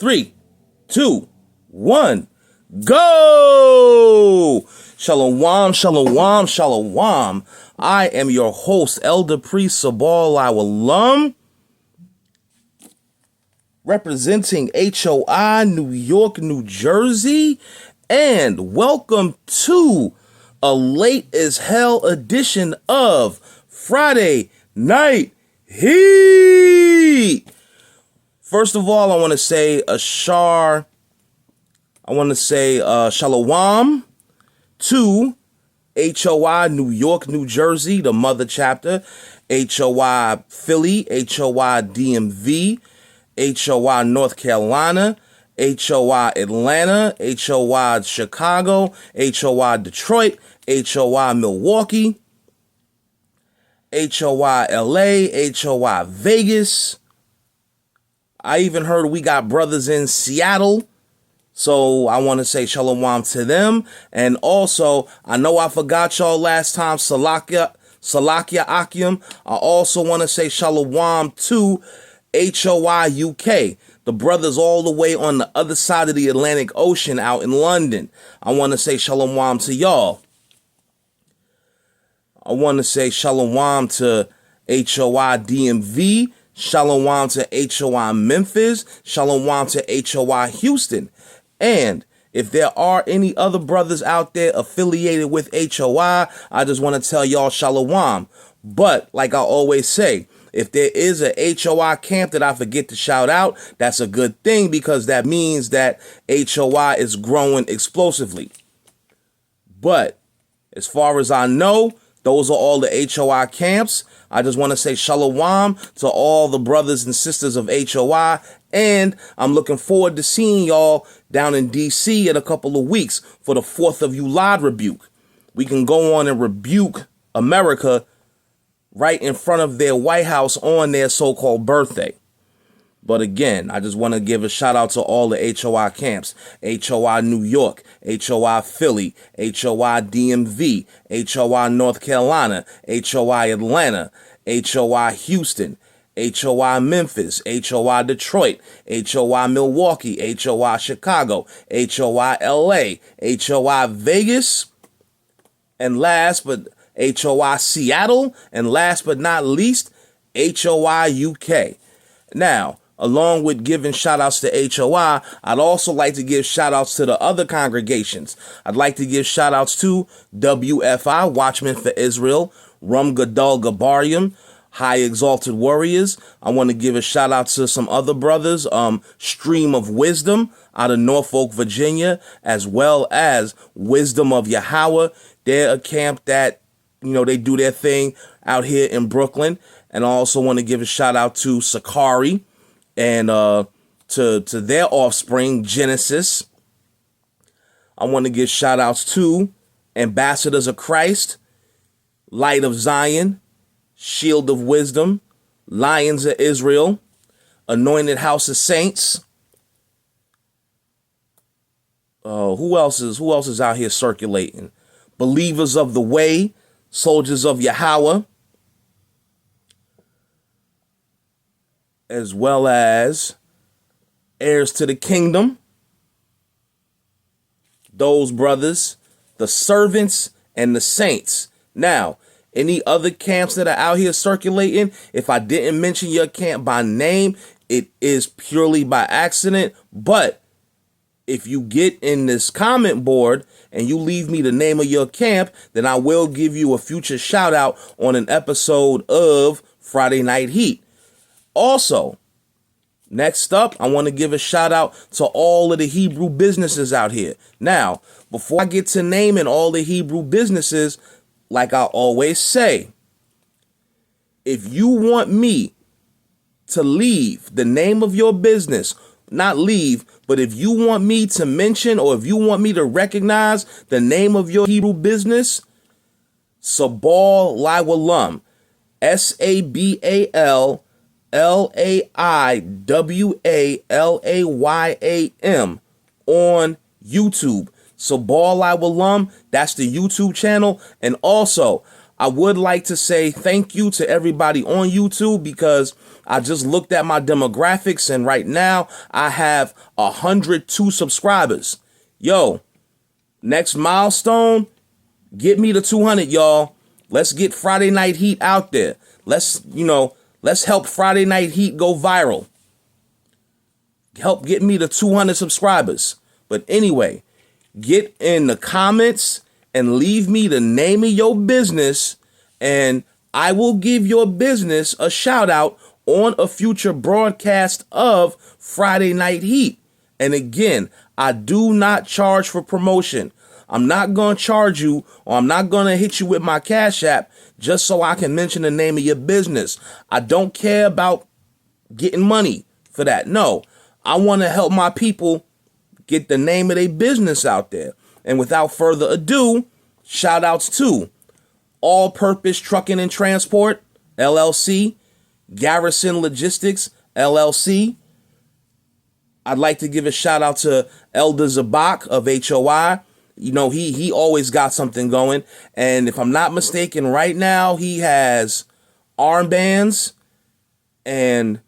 3, 2, 1, go! Shalom, shalom, shalom. I am your host, Elder Priest Sabal Awolum, representing HOI, New York, New Jersey, and welcome to a late as hell edition of Friday Night Heat. First of all, I want to say shalom to HOI New York, New Jersey, the mother chapter, HOI Philly, HOI DMV, HOI North Carolina, HOI Atlanta, HOI Chicago, HOI Detroit, HOI Milwaukee, HOI LA, HOI Vegas. I even heard we got brothers in Seattle. So I want to say shalom to them. And also, I know I forgot y'all last time, Salakia Akim. I also want to say shalom to HOI UK, the brothers all the way on the other side of the Atlantic Ocean out in London. I want to say shalom to y'all. I want to say shalom to HOI DMV, shalom to HOI Memphis, shalom to HOI Houston. And if there are any other brothers out there affiliated with HOI, I just want to tell y'all shalom. But like I always say, if there is a HOI camp that I forget to shout out, that's a good thing because that means that HOI is growing explosively. But as far as I know, those are all the HOI camps. I just want to say shalom to all the brothers and sisters of HOI. And I'm looking forward to seeing y'all down in DC in a couple of weeks for the 4th of July rebuke. We can go on and rebuke America right in front of their White House on their so-called birthday. But again, I just want to give a shout out to all the HOI camps, HOI New York, HOI Philly, HOI DMV, HOI North Carolina, HOI Atlanta, HOI Houston, HOI Memphis, HOI Detroit, HOI Milwaukee, HOI Chicago, HOI LA, HOI Vegas, and HOI Seattle, and last but not least, HOI UK. Now, along with giving shout outs to HOI, I'd also like to give shout outs to the other congregations. I'd like to give shout outs to WFI, Watchmen for Israel, Rum Gadol Gabarium, High Exalted Warriors. I want to give a shout out to some other brothers, Stream of Wisdom out of Norfolk, Virginia, as well as Wisdom of Yahweh. They're a camp that, they do their thing out here in Brooklyn. And I also want to give a shout out to Sakari and to their offspring, Genesis. I want to give shout outs to Ambassadors of Christ, Light of Zion, Shield of Wisdom, Lions of Israel, Anointed House of Saints. Who else is out here circulating? Believers of the Way, Soldiers of Yahweh, as well as Heirs to the Kingdom. Those brothers, the Servants and the Saints. Now, any other camps that are out here circulating, if I didn't mention your camp by name, it is purely by accident. But if you get in this comment board and you leave me the name of your camp, then I will give you a future shout out on an episode of Friday Night Heat. Also, next up, I want to give a shout out to all of the Hebrew businesses out here. Now, before I get to naming all the Hebrew businesses, like I always say, if you want me to leave the name of your business, not leave, but if you want me to mention or if you want me to recognize the name of your Hebrew business, Sabal Awolum, SABALLAIWALAYAM on YouTube. Sabal Awolum, that's the YouTube channel. And also, I would like to say thank you to everybody on YouTube, because I just looked at my demographics and right now I have 102 subscribers. Yo, next milestone, get me to 200, y'all. Let's get Friday Night Heat out there. Let's help Friday Night Heat go viral. Help get me to 200 subscribers. But anyway, get in the comments and leave me the name of your business, and I will give your business a shout out on a future broadcast of Friday Night Heat. And again, I do not charge for promotion. I'm not going to charge you, or I'm not going to hit you with my Cash App just so I can mention the name of your business. I don't care about getting money for that. No, I want to help my people get the name of their business out there. And without further ado, shout outs to All Purpose Trucking and Transport, LLC, Garrison Logistics, LLC. I'd like to give a shout out to Elder Zabak of HOI. He always got something going. And if I'm not mistaken, right now he has armbands and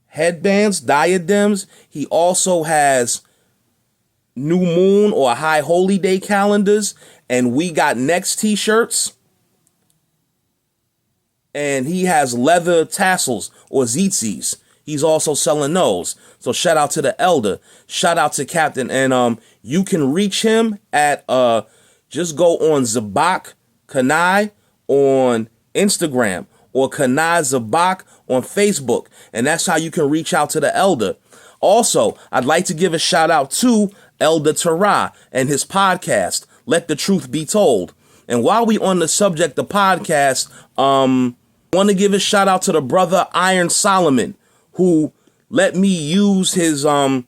headbands, diadems. He also has new moon or high holy day calendars, and we got next t-shirts, and he has leather tassels or zits. He's also selling those. So shout out to the elder, shout out to Captain, and you can reach him at just go on Zabak Kanai on Instagram or Kanai Zabak on Facebook, and that's how you can reach out to the elder. Also, I'd like to give a shout out to Elder Terah and his podcast, Let the Truth Be Told. And while we on the subject of podcast, I want to give a shout out to the brother Iron Solomon, who let me use his podcast,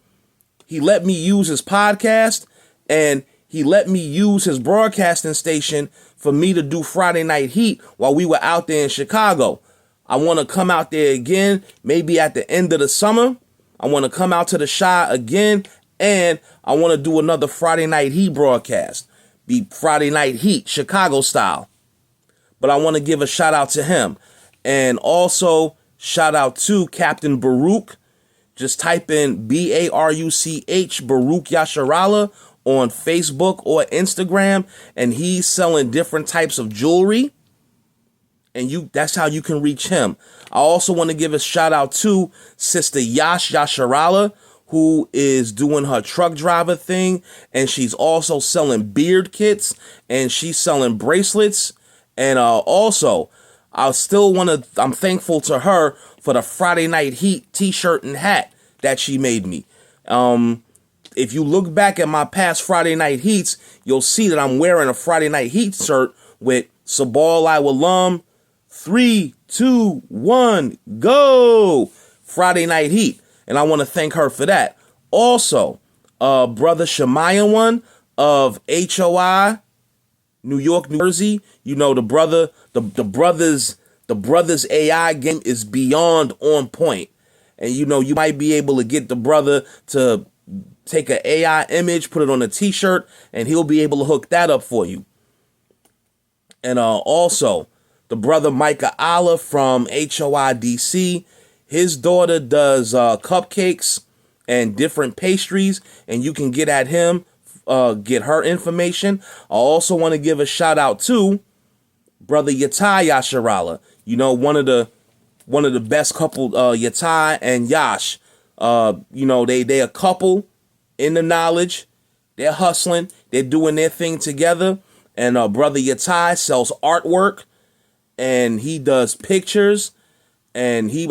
and he let me use his broadcasting station for me to do Friday Night Heat while we were out there in Chicago. I want to come out there again, maybe at the end of the summer. I want to come out to the Chi again, and I want to do another Friday Night Heat broadcast. Be Friday Night Heat, Chicago style. But I want to give a shout out to him. And also shout out to Captain Baruch. Just type in Baruch, Baruch Yasharala, on Facebook or Instagram, and he's selling different types of jewelry. And that's how you can reach him. I also want to give a shout out to Sister Yash Yasharala, who is doing her truck driver thing, and she's also selling beard kits, and she's selling bracelets. And also, I'm thankful to her for the Friday Night Heat t-shirt and hat that she made me. If you look back at my past Friday Night Heats, you'll see that I'm wearing a Friday Night Heat shirt with Sabal Iwalam, 3, 2, 1, go! Friday Night Heat. And I want to thank her for that. Also, Brother Shemaiah one of HOI, New York, New Jersey. The brother's AI game is beyond on point. And you might be able to get the brother to take an AI image, put it on a t-shirt, and he'll be able to hook that up for you. And also, the brother Micah Allah from HOI DC, his daughter does cupcakes and different pastries, and you can get at him, get her information. I also want to give a shout out to Brother Yatai Yasharala. One of the best couple, Yatai and Yash. They a couple in the knowledge. They're hustling. They're doing their thing together. And Brother Yatai sells artwork, and he does pictures, and he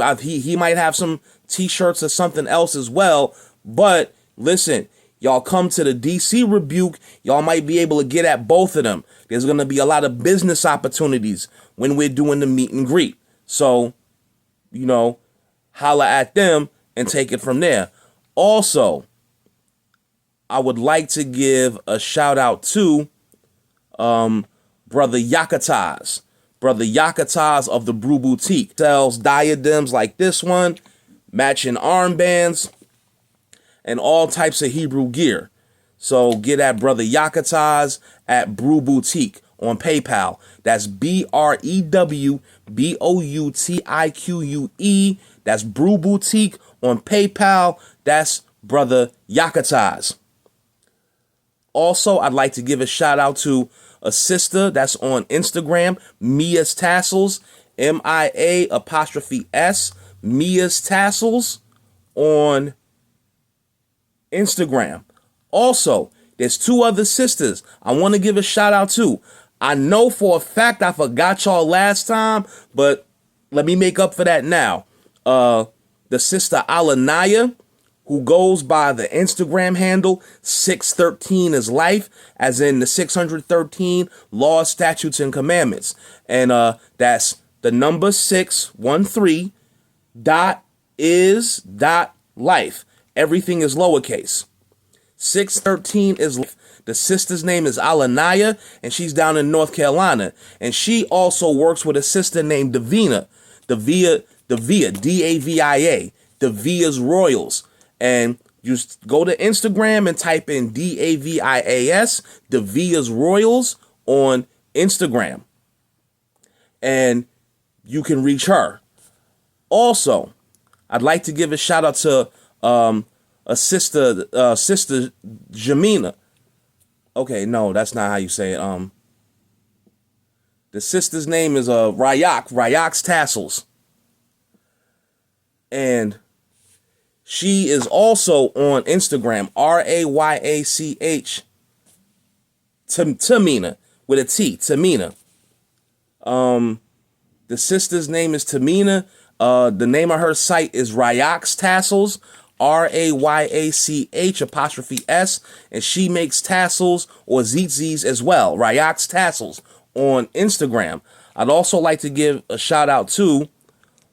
might have some t-shirts or something else as well. But listen, y'all come to the DC Rebuke, y'all might be able to get at both of them. There's going to be a lot of business opportunities when we're doing the meet and greet. So, holla at them and take it from there. Also, I would like to give a shout out to Brother Yakataz. Brother Yakataz of the Brew Boutique sells diadems like this one, matching armbands, and all types of Hebrew gear. So get at Brother Yakataz at Brew Boutique on PayPal. That's BREWBOUTIQUE. That's Brew Boutique on PayPal. That's Brother Yakataz. Also, I'd like to give a shout out to a sister that's on Instagram, Mia's Tassels, MIA''S, Mia's Tassels on Instagram. Also, there's two other sisters I want to give a shout out to. I know for a fact I forgot y'all last time, but let me make up for that now. The sister Alanaya, who goes by the Instagram handle 613 is life, as in the 613 laws, statutes, and commandments. And that's the number 613 .is.life. Everything is lowercase. 613 is life. The sister's name is Alanaya, and she's down in North Carolina. And she also works with a sister named Davina. Davia, D-A-V-I-A. Davia's Royals. And you go to Instagram and type in DAVIAS, Davia's Royals on Instagram. And you can reach her. Also, I'd like to give a shout out to a sister Jamina. Okay, no, that's not how you say it. The sister's name is Rayak's Tassels. And she is also on Instagram, RAYACH, Tamina, with a T, Tamina. The sister's name is Tamina. The name of her site is Rayak's Tassels, RAYACH''S, and she makes tassels or zitzis as well, Rayak's Tassels on Instagram. I'd also like to give a shout out to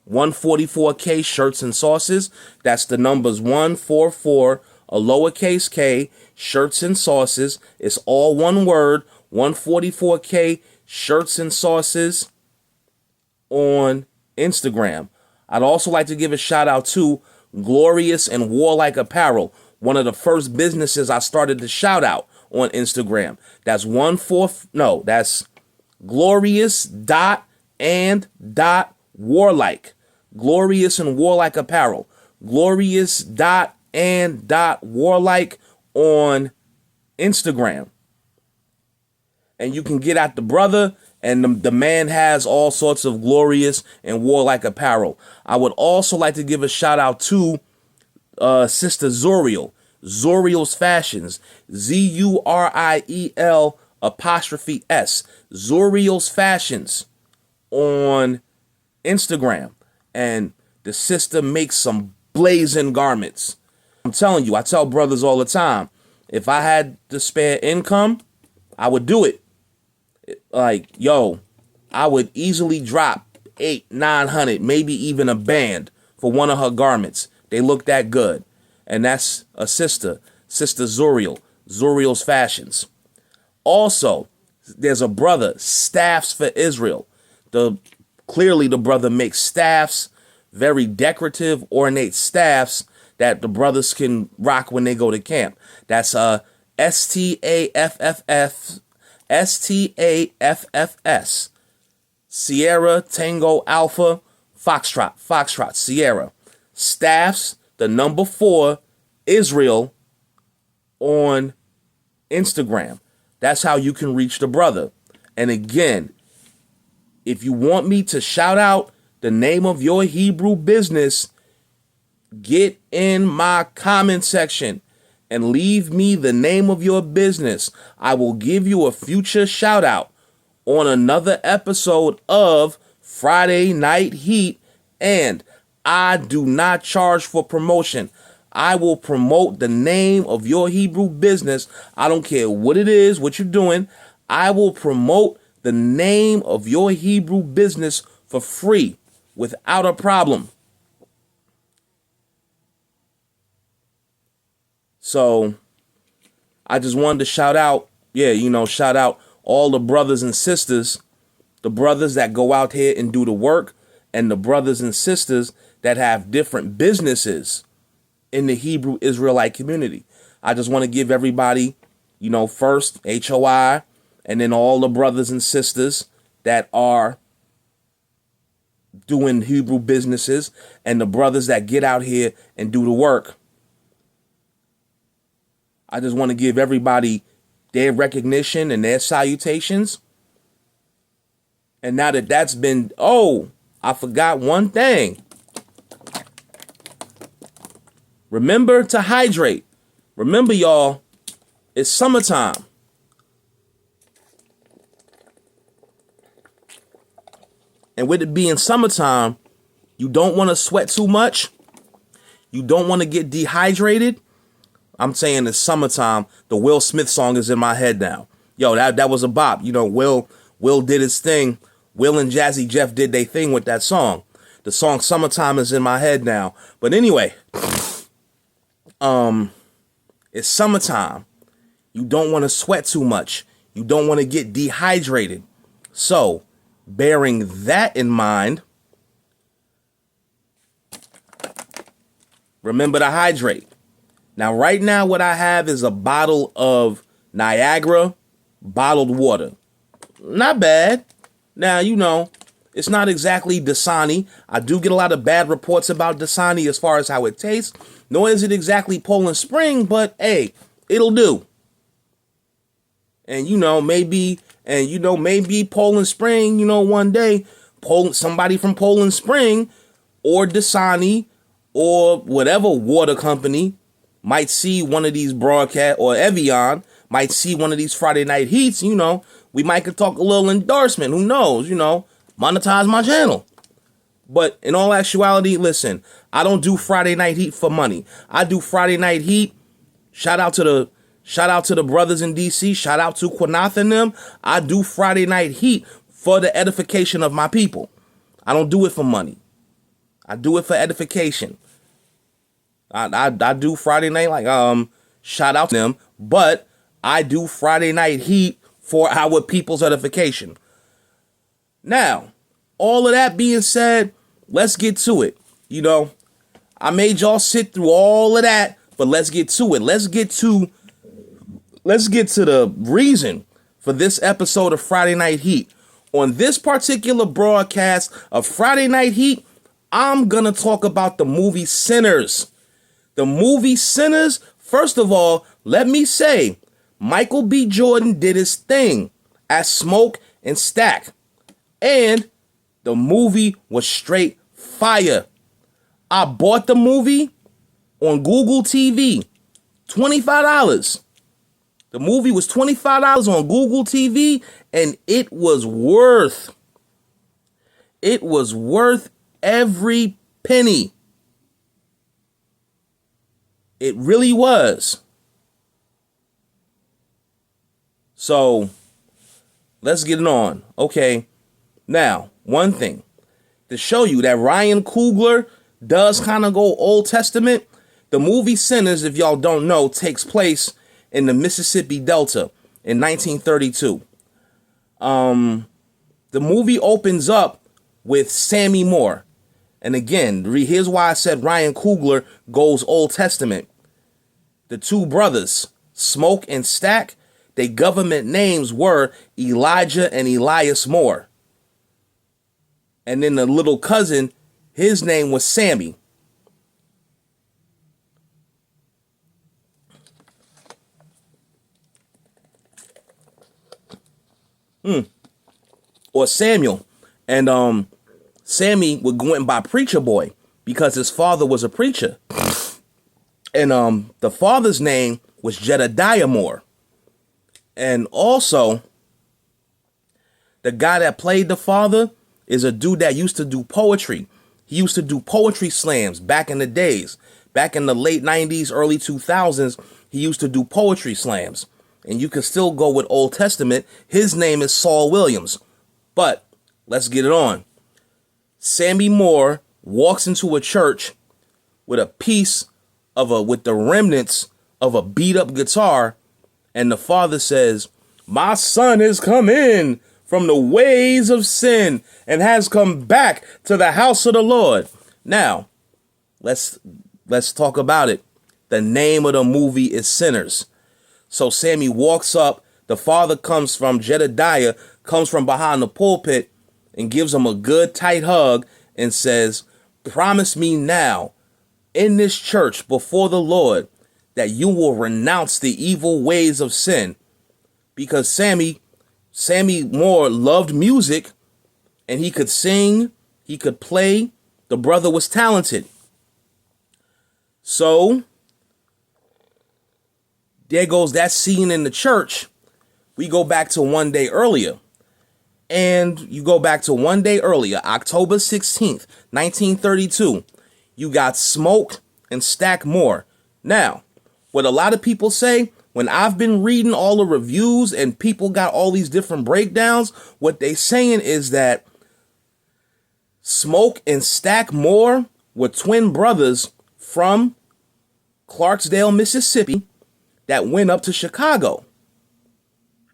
144K Shirts and Sauces. That's the numbers 144, a lowercase k, Shirts and Sauces. It's all one word, 144K Shirts and Sauces on Instagram. I'd also like to give a shout out to Glorious and Warlike Apparel, one of the first businesses I started to shout out on Instagram. That's that's glorious.and.warlike. Glorious and Warlike Apparel. Glorious.and.warlike on Instagram. And you can get at the brother, and the man has all sorts of glorious and warlike apparel. I would also like to give a shout out to Sister Zoriel, Zoriel's Fashions, ZURIEL''S, Zoriel's Fashions on Instagram. And the sister makes some blazing garments. I'm telling you, I tell brothers all the time, if I had to spare income, I would do it. Like, yo, I would easily drop $800-900, maybe even a band for one of her garments. They look that good. And that's a Sister Zoriel, Zoriel's Fashions. Also, there's a brother, Staffs for Israel. Clearly the brother makes staffs, very decorative, ornate staffs that the brothers can rock when they go to camp. That's STAFFS, Sierra Tango Alpha Foxtrot Sierra. Staffs, the number 4, Israel on Instagram. That's how you can reach the brother. And again, if you want me to shout out the name of your Hebrew business, get in my comment section and leave me the name of your business. I will give you a future shout out on another episode of Friday Night Heat. And I do not charge for promotion. I will promote the name of your Hebrew business. I don't care what it is, what you're doing. I will promote the name of your Hebrew business for free without a problem. So I just wanted to shout out all the brothers and sisters, the brothers that go out here and do the work, and the brothers and sisters that have different businesses in the Hebrew Israelite community. I just want to give everybody, first HOI, and then all the brothers and sisters that are doing Hebrew businesses, and the brothers that get out here and do the work. I just want to give everybody their recognition and their salutations. And now that that's been, I forgot one thing. Remember to hydrate. Remember, y'all, it's summertime. And with it being summertime, you don't want to sweat too much. You don't want to get dehydrated. I'm saying it's summertime. The Will Smith song is in my head now. Yo, that was a bop. You know, Will did his thing. Will and Jazzy Jeff did their thing with that song. The song Summertime is in my head now. But anyway, it's summertime. You don't want to sweat too much. You don't want to get dehydrated. So, bearing that in mind, remember to hydrate. Now, right now, what I have is a bottle of Niagara bottled water. Not bad. Now, you know, it's not exactly Dasani. I do get a lot of bad reports about Dasani as far as how it tastes. Nor is it exactly Poland Spring, but hey, it'll do. And maybe Poland Spring, one day, somebody from Poland Spring or Dasani or whatever water company might see one of these broadcasts, or Evian might see one of these Friday Night Heats, we might could talk a little endorsement. Who knows, monetize my channel. But in all actuality, listen, I don't do Friday Night Heat for money. I do Friday Night Heat. Shout out to the brothers in DC. Shout out to Quanath and them. I do Friday Night Heat for the edification of my people. I don't do it for money. I do it for edification. I do Friday night, shout out to them, but I do Friday Night Heat for our people's edification. Now, all of that being said, let's get to it. I made y'all sit through all of that, but let's get to it. Let's get to the reason for this episode of Friday Night Heat. On this particular broadcast of Friday Night Heat, I'm gonna talk about the movie Sinners. The movie Sinners, first of all, let me say, Michael B. Jordan did his thing as Smoke and Stack. And the movie was straight fire. I bought the movie on Google TV, $25. The movie was $25 on Google TV, and it was worth every penny. It really was. So, let's get it on. Okay. Now, one thing. To show you that Ryan Coogler does kind of go Old Testament, the movie Sinners, if y'all don't know, takes place in the Mississippi Delta in 1932. The movie opens up with Sammy Moore. And again, here's why I said Ryan Coogler goes Old Testament. The two brothers, Smoke and Stack, their government names were Elijah and Elias Moore. And then the little cousin, his name was Sammy. Or Samuel. And Sammy went by Preacher Boy because his father was a preacher. And the father's name was Jedediah Moore. And also, the guy that played the father is a dude that used to do poetry. He used to do poetry slams back in the days. Back in the late 90s, early 2000s, he used to do poetry slams. And you can still go with Old Testament. His name is Saul Williams. But let's get it on. Sammy Moore walks into a church with with the remnants of a beat up guitar. And the father says, "My son has come in from the ways of sin and has come back to the house of the Lord." Now, let's talk about it. The name of the movie is Sinners. So Sammy walks up the father Jedediah comes from behind the pulpit and gives him a good tight hug and says, promise me now in this church before the Lord that you will renounce the evil ways of sin. Because Sammy Moore loved music and he could sing, he could play. The brother was talented. So there goes that scene in the church. We go back to one day earlier. And you go back to one day earlier, October 16th, 1932. You got Smoke and Stack Moore. Now, what a lot of people say, when I've been reading all the reviews and people got all these different breakdowns, what they saying is that Smoke and Stack Moore were twin brothers from Clarksdale, Mississippi, that went up to Chicago.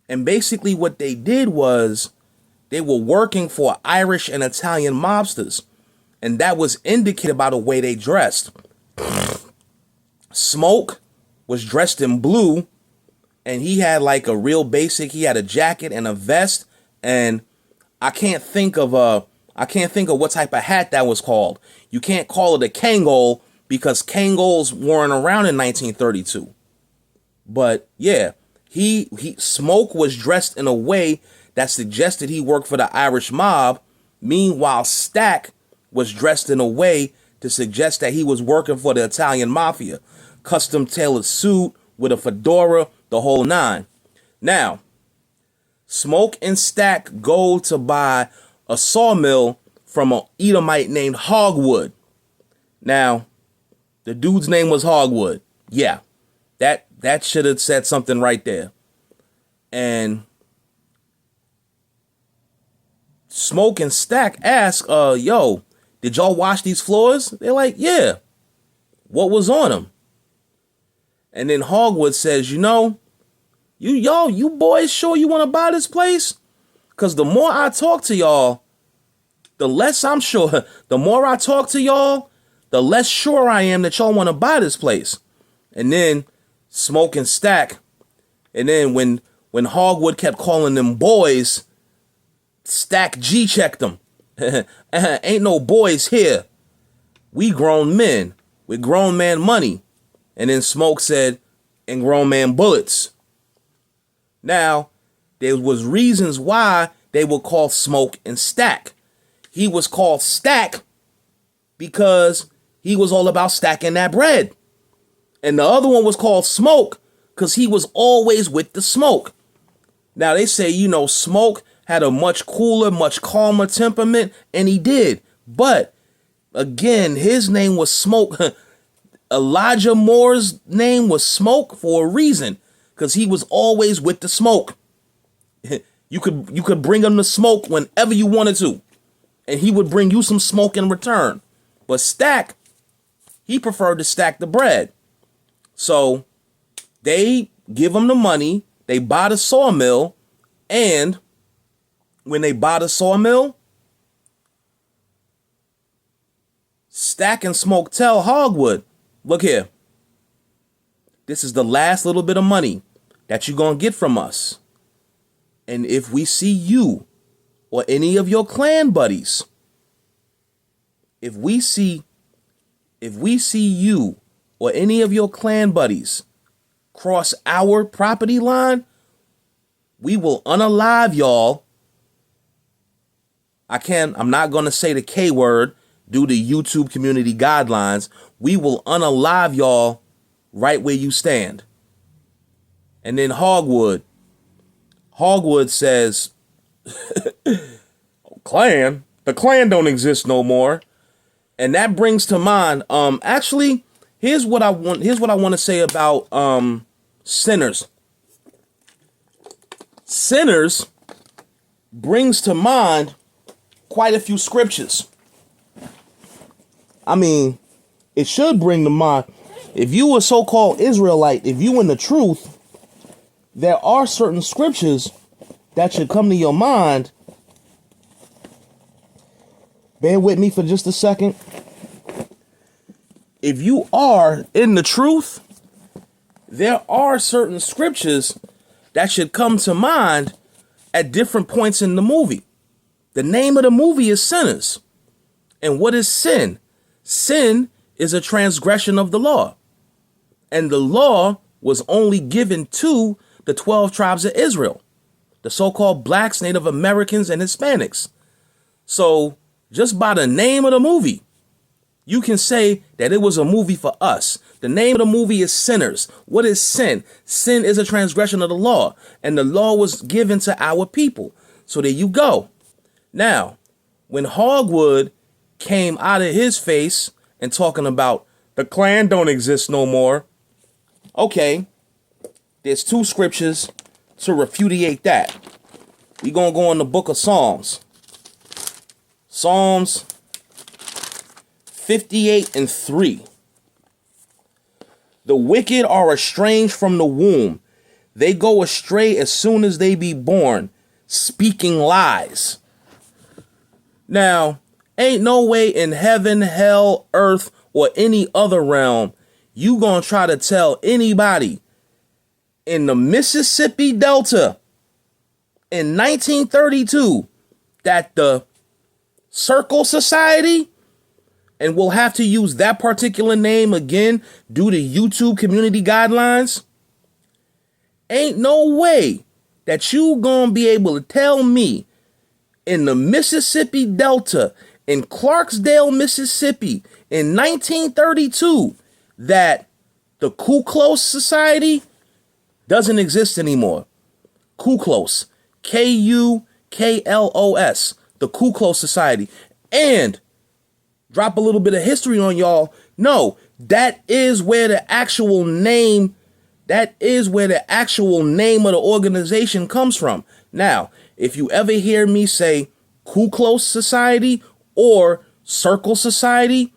And basically what they did was they were working for Irish and Italian mobsters. And that was indicated by the way they dressed. Smoke was dressed in blue, and he had like a real basic, he had a jacket and a vest, and I can't think of what type of hat that was called. You can't call it a Kangol because Kangols weren't around in 1932. But yeah, Smoke was dressed in a way that suggested he worked for the Irish mob. Meanwhile, Stack was dressed in a way to suggest that he was working for the Italian mafia. Custom tailored suit with a fedora, the whole nine. Now, Smoke and Stack go to buy a sawmill from an Edomite named Hogwood. Now, the dude's name was Hogwood. Yeah, that should have said something right there. And Smoke and Stack ask, yo, did y'all wash these floors? They're like, yeah. What was on them? And then Hogwood says, you boys sure you want to buy this place? Because the more I talk to y'all, the less I'm sure. The more I talk to y'all, the less sure I am that y'all want to buy this place. And then Smoke and Stack. And then when Hogwood kept calling them boys, Stack G-checked them. Ain't no boys here. We grown men with grown man money. And then Smoke said, and grown man bullets. Now, there was reasons why they were called Smoke and Stack. He was called Stack because he was all about stacking that bread. And the other one was called Smoke because he was always with the smoke. Now, they say, Smoke had a much cooler, much calmer temperament, and he did. But, again, his name was Smoke. Elijah Moore's name was Smoke for a reason, because he was always with the smoke. You could bring him the smoke whenever you wanted to, and he would bring you some smoke in return. But Stack, he preferred to stack the bread. So they give him the money, they buy the sawmill, and when they buy the sawmill, Stack and Smoke tell Hogwood, look here, this is the last little bit of money that you're going to get from us. And if we see you or any of your clan buddies, if we see you or any of your clan buddies cross our property line, we will unalive y'all. I'm not going to say the K word due to YouTube community guidelines. We will unalive y'all right where you stand. And then Hogwood says, clan? The clan don't exist no more. And that brings to mind, actually, here's what I want to say about Sinners. Sinners brings to mind quite a few scriptures. I mean, it should bring to mind, if you a so-called Israelite, if you in the truth, there are certain scriptures that should come to your mind. Bear with me for just a second. If you are in the truth, there are certain scriptures that should come to mind at different points in the movie. The name of the movie is Sinners. And what is sin? Sin is a transgression of the law. And the law was only given to the 12 tribes of Israel, the so-called blacks, Native Americans, and Hispanics. So just by the name of the movie, you can say that it was a movie for us. The name of the movie is Sinners. What is sin? Sin is a transgression of the law, and the law was given to our people. So there you go. Now, when Hogwood came out of his face and talking about the Klan don't exist no more, okay, there's two scriptures to refutate that. We're going to go in the book of Psalms. Psalms 58:3. The wicked are estranged from the womb. They go astray as soon as they be born, speaking lies. Now, ain't no way in heaven, hell, earth, or any other realm you gonna try to tell anybody in the Mississippi Delta in 1932 that the Circle Society, and we'll have to use that particular name again due to YouTube community guidelines. Ain't no way that you gonna be able to tell me in the Mississippi Delta, in Clarksdale, Mississippi, in 1932, that the Ku Klux Society doesn't exist anymore. Ku Klux, K-U-K-L-O-S, the Ku Klux Society. And drop a little bit of history on y'all. No, that is where the actual name of the organization comes from. Now, if you ever hear me say Ku Klux Society or Circle Society,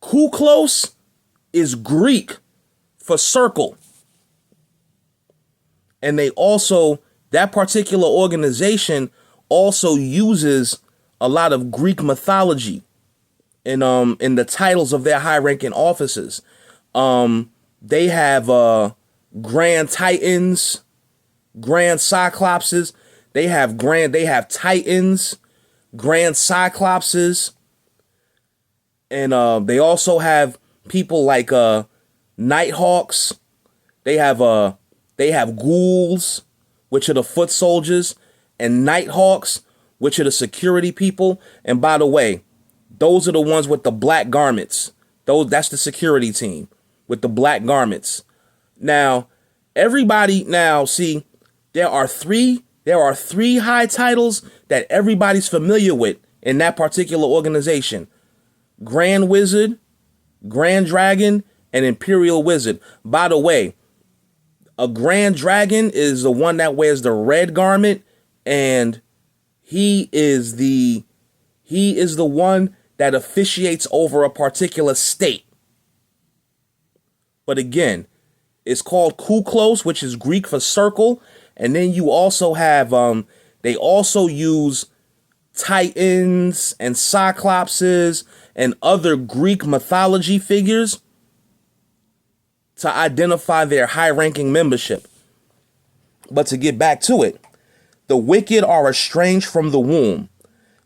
Ku Klux is Greek for circle. And they also, that particular organization also uses a lot of Greek mythology in the titles of their high-ranking officers. They have Grand Titans, Grand Cyclopses. They have Titans, Grand Cyclopses, and they also have people like Nighthawks. They have ghouls, which are the foot soldiers, and Nighthawks, which are the security people. And by the way, those are the ones with the black garments. That's the security team with the black garments. Now, see, there are three high titles that everybody's familiar with in that particular organization: Grand Wizard, Grand Dragon, and Imperial Wizard. By the way, a Grand Dragon is the one that wears the red garment, and he is the one that officiates over a particular state. But again, it's called Ku Klux, which is Greek for circle. And then you also have, they also use Titans and Cyclopses and other Greek mythology figures to identify their high-ranking membership. But to get back to it, the wicked are estranged from the womb.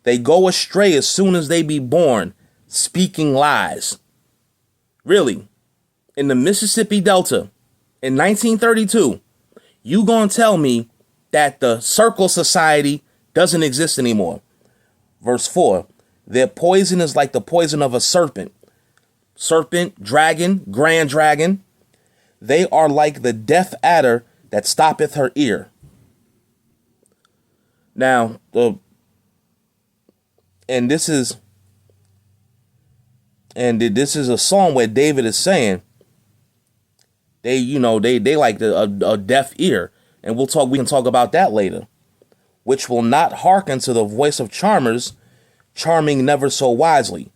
They go astray as soon as they be born, speaking lies. Really, in the Mississippi Delta, in 1932, you gonna tell me that the Circle Society doesn't exist anymore? Verse 4, their poison is like the poison of a serpent. Serpent, dragon, grand dragon. They are like the deaf adder that stoppeth her ear. Now, this is a song where David is saying they like a deaf ear, and we can talk about that later, which will not hearken to the voice of charmers, charming never so wisely.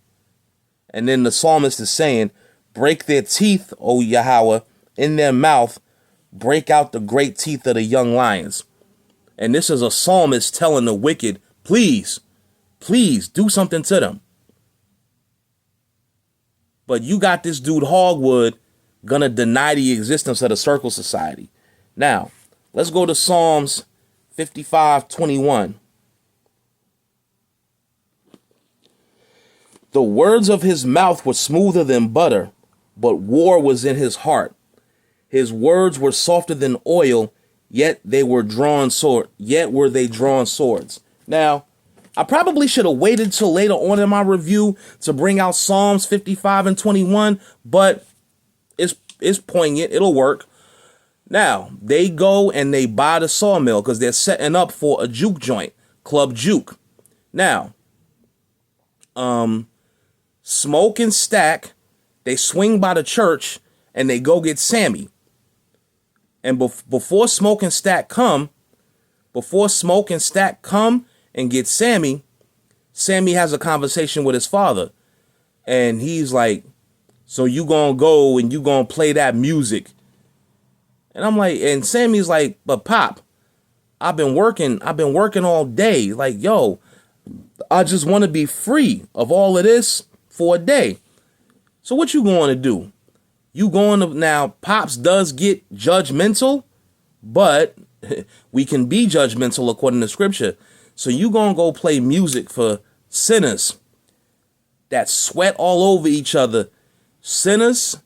And then the psalmist is saying, break their teeth, O Yahweh, in their mouth, break out the great teeth of the young lions. And this is a psalmist telling the wicked, please do something to them. But you got this dude Hogwood gonna deny the existence of the Circle Society. Now, let's go to Psalms 55:21. The words of his mouth were smoother than butter, but war was in his heart. His words were softer than oil, yet were they drawn swords. Now, I probably should have waited till later on in my review to bring out Psalms 55 and 21, but it's poignant. It'll work. Now, they go and they buy the sawmill because they're setting up for a juke joint, Club Juke. Now, Smoke and Stack, they swing by the church and they go get Sammy. And before Smoke and Stack come and get Sammy, Sammy has a conversation with his father. And he's like, so you gonna go and you gonna play that music? And I'm like, and Sammy's like, but Pop, I've been working all day. Like, yo, I just want to be free of all of this for a day. So what you going to do? You going to, now Pops does get judgmental, but we can be judgmental according to scripture. So you going to go play music for sinners that sweat all over each other, sinners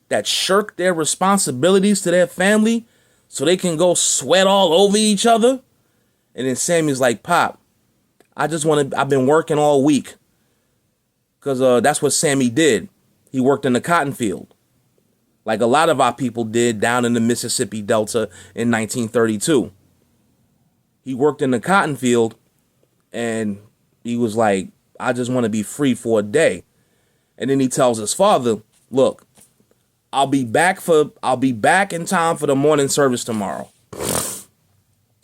that shirk their responsibilities to their family so they can go sweat all over each other. And then Sammy's like, Pop, I've been working all week. Because that's what Sammy did. He worked in the cotton field, like a lot of our people did down in the Mississippi Delta in 1932. He worked in the cotton field, and he was like, I just want to be free for a day. And then he tells his father, look, I'll be back in time for the morning service tomorrow.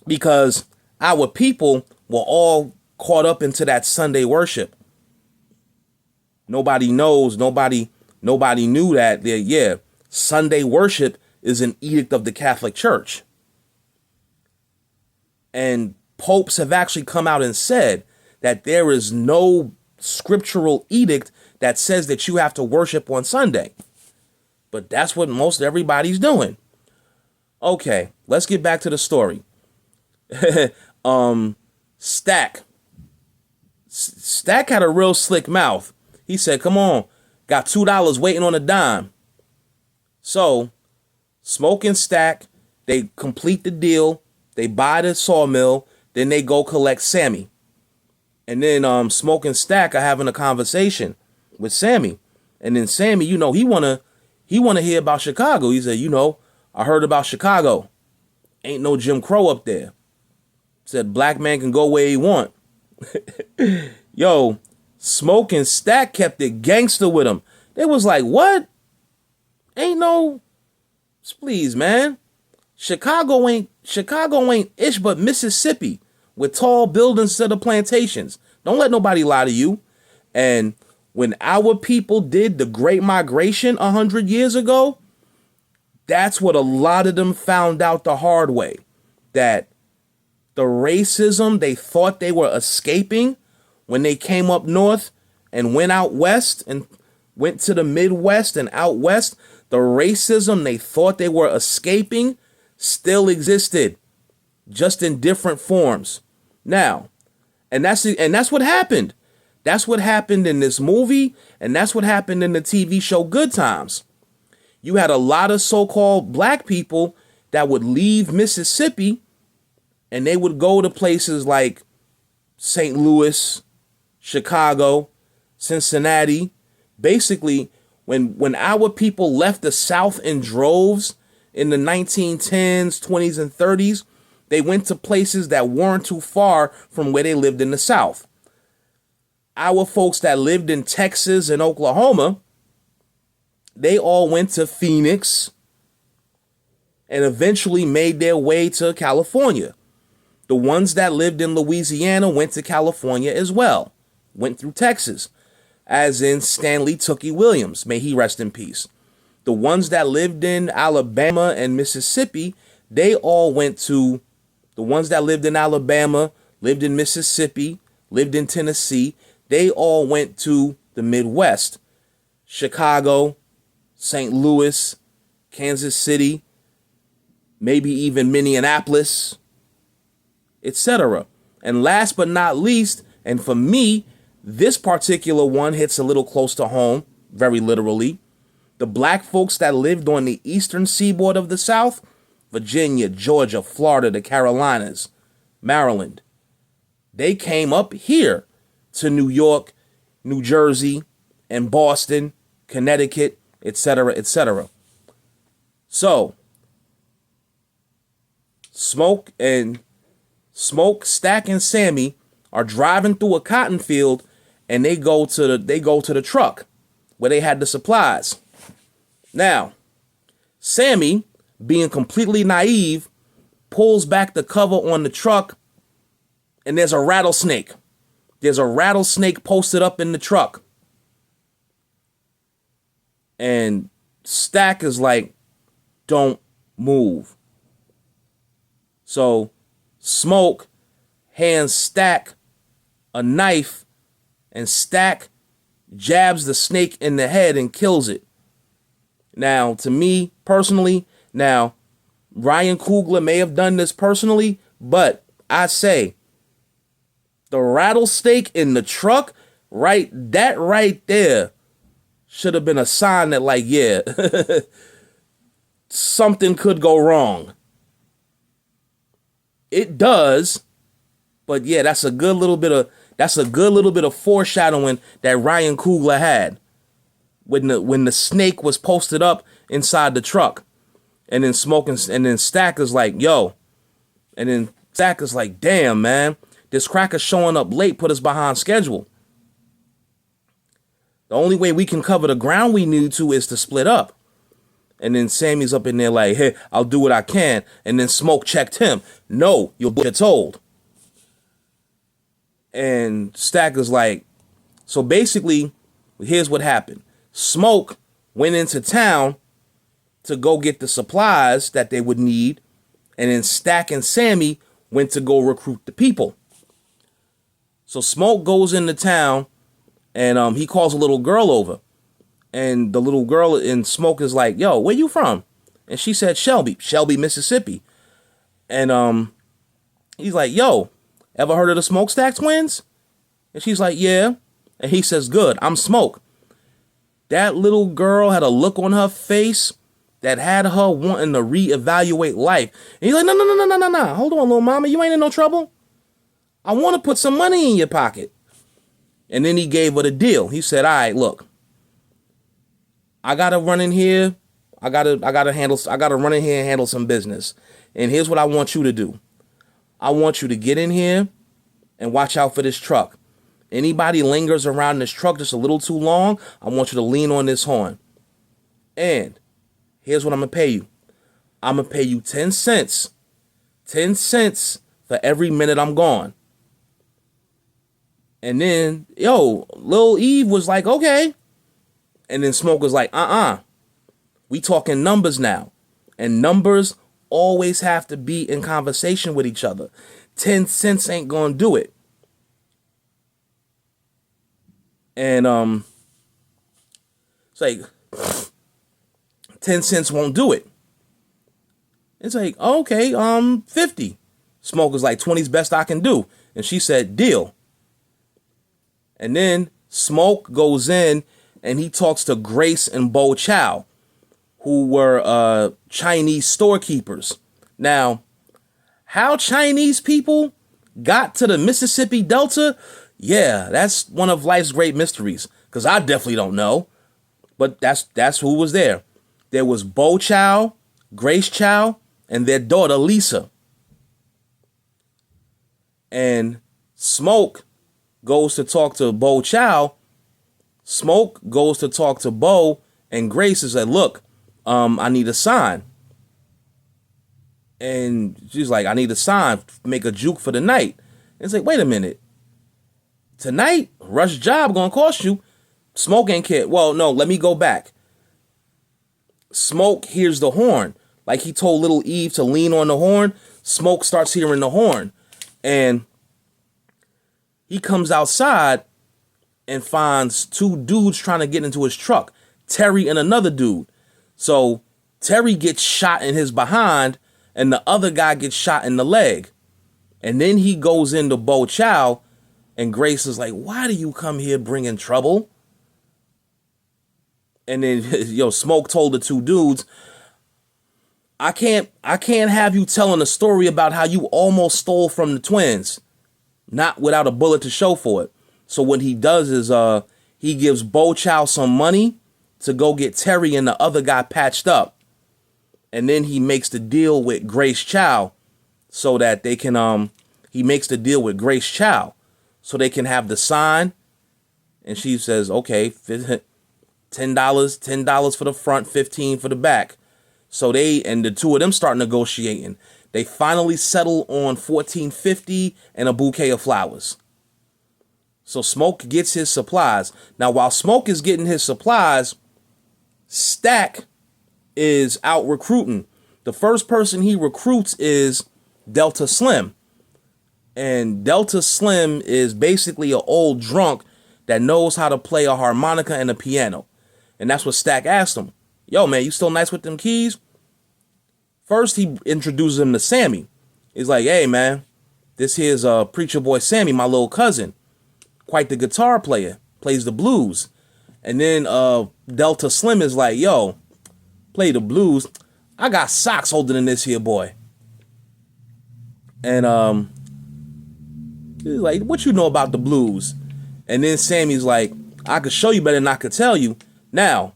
Because our people were all caught up into that Sunday worship. Nobody knew that Sunday worship is an edict of the Catholic Church. And popes have actually come out and said that there is no scriptural edict that says that you have to worship on Sunday. But that's what most everybody's doing. Okay, let's get back to the story. Stack had a real slick mouth. He said, come on, got $2 waiting on a dime. So, Smoke and Stack, they complete the deal. They buy the sawmill. Then they go collect Sammy. And then Smoke and Stack are having a conversation with Sammy. And then Sammy, he wanna hear about Chicago. He said, I heard about Chicago. Ain't no Jim Crow up there. Said black man can go where he want. Yo, Smoke and Stack kept it gangster with him. They was like, what? Ain't no, please, man. Chicago ain't ish but Mississippi with tall buildings instead of plantations. Don't let nobody lie to you. And when our people did the Great Migration 100 years ago, that's what a lot of them found out the hard way. That the racism they thought they were escaping when they came up north and went out west and went to the Midwest and out west, the racism they thought they were escaping still existed, just in different forms. Now, and that's what happened. That's what happened in this movie, and that's what happened in the TV show Good Times. You had a lot of so-called black people that would leave Mississippi and they would go to places like St. Louis, Chicago, Cincinnati. Basically, when our people left the South in droves in the 1910s, 20s, and 30s, they went to places that weren't too far from where they lived in the South. Our folks that lived in Texas and Oklahoma, they all went to Phoenix and eventually made their way to California. The ones that lived in Louisiana went to California as well, went through Texas, as in Stanley Tookie Williams, may he rest in peace. The ones that lived in Alabama and Mississippi, they all went to, the ones that lived in Alabama, lived in Mississippi, lived in Tennessee, they all went to the Midwest, Chicago, St. Louis, Kansas City, maybe even Minneapolis, etc. And last but not least, and for me, this particular one hits a little close to home, very literally. The black folks that lived on the eastern seaboard of the South, Virginia, Georgia, Florida, the Carolinas, Maryland, they came up here to New York, New Jersey, and Boston, Connecticut, etc., etc. So, Smoke, Stack, and Sammy are driving through a cotton field, and they go to the truck where they had the supplies. Now, Sammy, being completely naive, pulls back the cover on the truck, and there's a rattlesnake. There's a rattlesnake posted up in the truck. And Stack is like, don't move. So Smoke hands Stack a knife, and Stack jabs the snake in the head and kills it. Now, to me personally, now Ryan Coogler may have done this personally, but I say the rattlesnake in the truck, that right there should have been a sign that, like, yeah, something could go wrong. It does, but yeah, that's a good little bit of foreshadowing that Ryan Coogler had when the snake was posted up inside the truck, and then Stack is like, yo, and then Stack is like, damn, man, this cracker showing up late put us behind schedule. The only way we can cover the ground we need to is to split up. And then Sammy's up in there like, hey, I'll do what I can. And then Smoke checked him. No, you'll get told. And Stack is like, so basically, here's what happened. Smoke went into town to go get the supplies that they would need. And then Stack and Sammy went to go recruit the people. So Smoke goes into town, and he calls a little girl over. And the little girl in Smoke is like, yo, where you from? And she said, Shelby, Mississippi. And he's like, yo, ever heard of the Smokestack twins? And she's like, yeah. And he says, good, I'm Smoke. That little girl had a look on her face that had her wanting to reevaluate life. And he's like, no. Hold on, little mama, you ain't in no trouble. I want to put some money in your pocket. And then he gave her the deal. He said, all right, look, I gotta run in here. I gotta run in here and handle some business. And here's what I want you to do. I want you to get in here and watch out for this truck. Anybody lingers around this truck just a little too long, I want you to lean on this horn. And here's what I'm gonna pay you. I'm gonna pay you 10 cents. 10 cents for every minute I'm gone. And then, Lil Eve was like, okay. And then Smoke was like, we talking numbers now. And numbers always have to be in conversation with each other. 10 cents ain't gonna do it. And it's like 10 cents won't do it. It's like, okay, 50. Smoke was like, 20's best I can do. And she said, deal. And then Smoke goes in and he talks to Grace and Bo Chow, who were Chinese storekeepers. Now, how Chinese people got to the Mississippi Delta, yeah, that's one of life's great mysteries, because I definitely don't know. But that's who was there. There was Bo Chow, Grace Chow, and their daughter Lisa. And Smoke goes to talk to Bo Chow. Smoke goes to talk to Bo, and Grace is like, look, I need a sign. And she's like, I need a sign, make a juke for the night. And it's like, wait a minute. Tonight, rush job gonna cost you. Smoke ain't care. Well, no, let me go back. Smoke hears the horn. Like he told little Eve to lean on the horn. Smoke starts hearing the horn. And he comes outside and finds two dudes trying to get into his truck. Terry and another dude. So Terry gets shot in his behind, and the other guy gets shot in the leg. And then he goes into Bo Chow, and Grace is like, why do you come here bringing trouble? And then, Smoke told the two dudes, I can't have you telling a story about how you almost stole from the twins, not without a bullet to show for it. So what he does is he gives Bo Chow some money to go get Terry and the other guy patched up. And then he makes the deal with Grace Chow so that they can he makes the deal with Grace Chow so they can have the sign. And she says, okay, $10 for the front, 15 for the back. So the two of them start negotiating. They finally settle on $14.50 and a bouquet of flowers. So Smoke gets his supplies. Now, while Smoke is getting his supplies, Stack is out recruiting. The first person he recruits is Delta Slim. And Delta Slim is basically an old drunk that knows how to play a harmonica and a piano. And that's what Stack asked him. Yo, man, you still nice with them keys? First, he introduces him to Sammy. He's like, hey, man, this here's Preacher Boy Sammy, my little cousin. Quite the guitar player. Plays the blues. And then Delta Slim is like, yo, play the blues. I got socks older than this here boy. And he's like, what you know about the blues? And then Sammy's like, I could show you better than I could tell you. Now,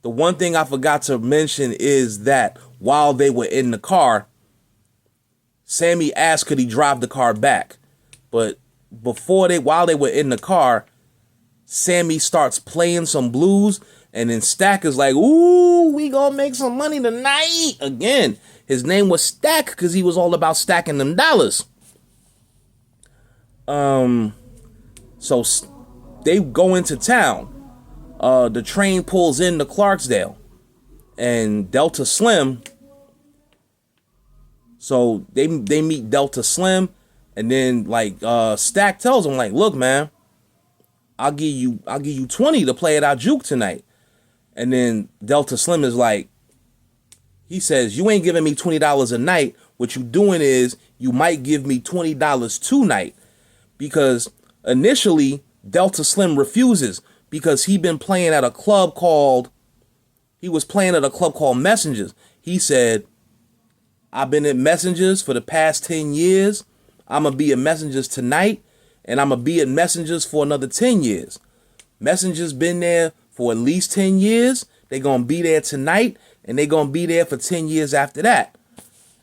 the one thing I forgot to mention is that while they were in the car, Sammy asked could he drive the car back. But while they were in the car, Sammy starts playing some blues, and then Stack is like, ooh, we gonna make some money tonight. Again, his name was Stack because he was all about stacking them dollars. So they go into town. The train pulls into Clarksdale, and Delta Slim. So they meet Delta Slim, and then Stack tells him like, look, man, I'll give you 20 to play at our juke tonight. And then Delta Slim is like, he says, you ain't giving me $20 a night. What you doing is you might give me $20 tonight, because initially Delta Slim refuses because he was playing at a club called Messengers. He said, I've been at Messengers for the past 10 years. I'm going to be at Messengers tonight, and I'm going to be at Messengers for another 10 years. Messengers been there for at least 10 years. They're going to be there tonight, and they're going to be there for 10 years after that.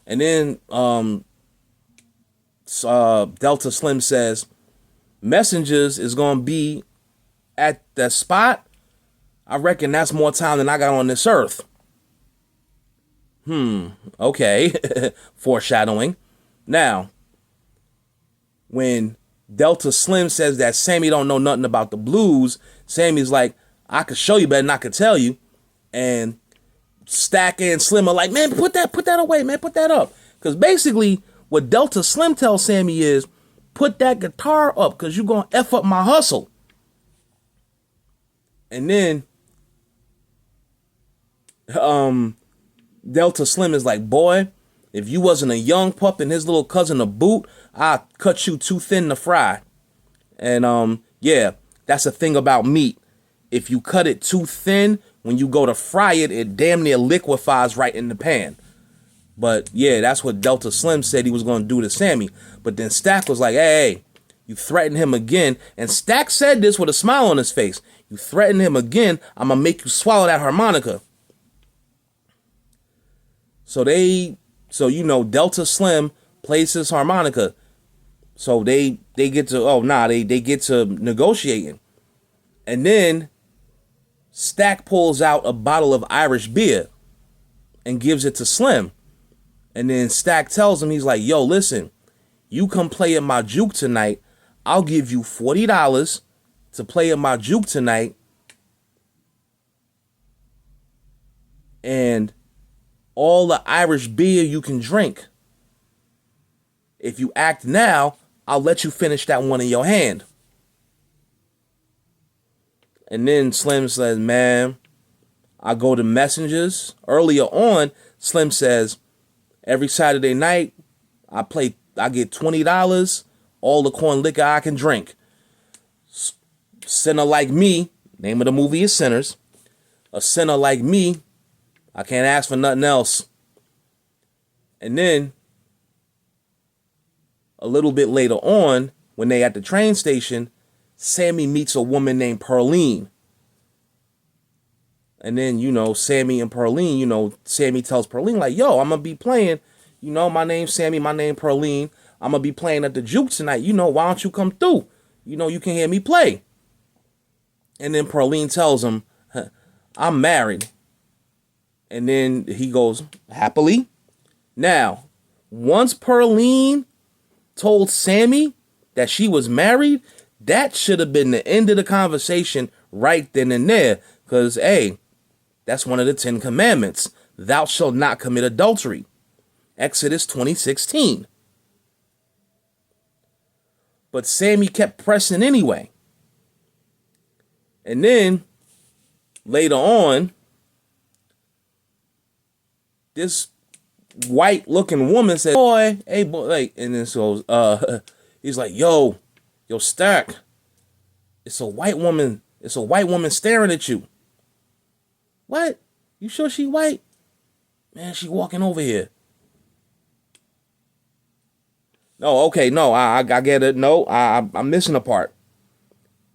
And then Delta Slim says, Messengers is going to be at that spot. I reckon that's more time than I got on this earth. Okay. Foreshadowing. Now, when Delta Slim says that Sammy don't know nothing about the blues, Sammy's like, I could show you better than I could tell you. And Stack and Slim are like, man, put that away, man, put that up. Because basically, what Delta Slim tells Sammy is, put that guitar up, because you're going to F up my hustle. And then Delta Slim is like, boy, if you wasn't a young pup and his little cousin a boot, I'd cut you too thin to fry. And yeah, that's the thing about meat. If you cut it too thin, when you go to fry it, it damn near liquefies right in the pan. But yeah, that's what Delta Slim said he was going to do to Sammy. But then Stack was like, hey, you threaten him again. And Stack said this with a smile on his face. You threaten him again, I'm going to make you swallow that harmonica. So Delta Slim plays his harmonica. So they get to, they get to negotiating. And then Stack pulls out a bottle of Irish beer and gives it to Slim. And then Stack tells him, he's like, yo, listen, you come play at my juke tonight. I'll give you $40 to play at my juke tonight. And all the Irish beer you can drink. If you act now, I'll let you finish that one in your hand. And then Slim says, man, I go to Messengers. Earlier on, Slim says, Every Saturday night, I get $20, all the corn liquor I can drink. Sinner like me, name of the movie is Sinners. A sinner like me, I can't ask for nothing else. And then, a little bit later on, when they at the train station, Sammy meets a woman named Pearline. And then, Sammy and Pearline, Sammy tells Pearline, like, yo, I'm going to be playing. My name's Sammy, my name Pearline. I'm going to be playing at the Juke tonight. Why don't you come through? You can hear me play. And then Pearline tells him, I'm married. And then he goes, happily. Now, once Pearline told Sammy that she was married, that should have been the end of the conversation right then and there. Because, hey, that's one of the 10 commandments. Thou shalt not commit adultery. Exodus 20:16. But Sammy kept pressing anyway. And then, later on, this white-looking woman said, boy, hey, boy, like, and then so, he's like, yo, Stack, it's a white woman staring at you. What? You sure she white? Man, she walking over here. No, okay, no, I get it. No, I'm missing a part.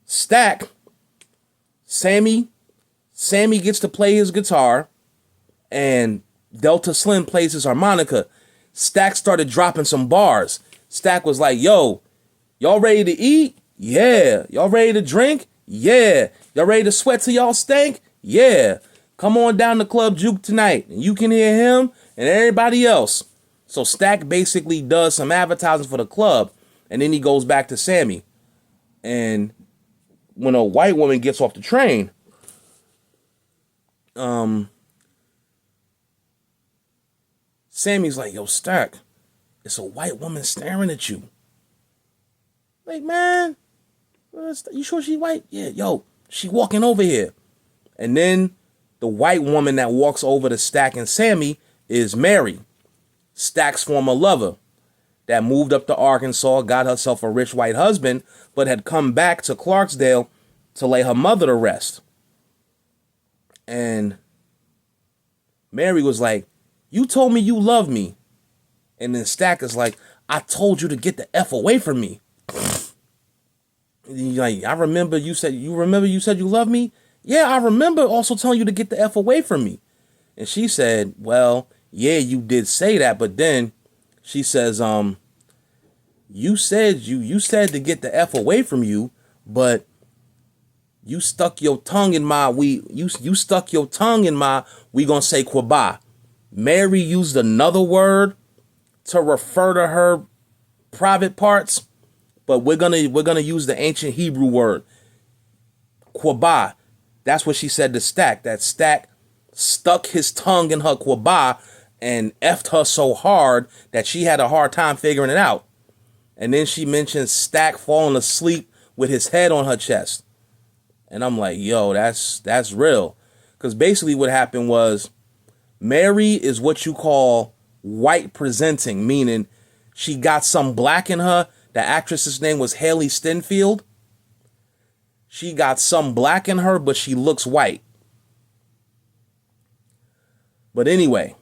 Stack, Sammy gets to play his guitar, and Delta Slim plays his harmonica. Stack started dropping some bars. Stack was like, yo, y'all ready to eat? Yeah. Y'all ready to drink? Yeah. Y'all ready to sweat till y'all stank? Yeah. Come on down to Club Juke tonight, and you can hear him and everybody else. So Stack basically does some advertising for the club, and then he goes back to Sammy. And when a white woman gets off the train, Sammy's like, yo, Stack, it's a white woman staring at you. Like, man, you sure she white? Yeah, yo, she walking over here. And then the white woman that walks over to Stack and Sammy is Mary, Stack's former lover, that moved up to Arkansas, got herself a rich white husband, but had come back to Clarksdale to lay her mother to rest. And Mary was like, you told me you love me. And then Stack is like, I told you to get the F away from me. Like, I remember you said you love me? Yeah, I remember also telling you to get the F away from me. And she said, well, yeah, you did say that, but then she says, you said to get the F away from you, but you stuck your tongue in my we gonna say Quaba. Mary used another word to refer to her private parts, but we're gonna use the ancient Hebrew word Quaba. That's what she said to Stack. That Stack stuck his tongue in her Quaba and effed her so hard that she had a hard time figuring it out. And then she mentioned Stack falling asleep with his head on her chest. And I'm like, yo, that's real. Because basically what happened was Mary is what you call white presenting, meaning she got some black in her. The actress's name was Haley Stenfield. She got some black in her, but she looks white. But anyway,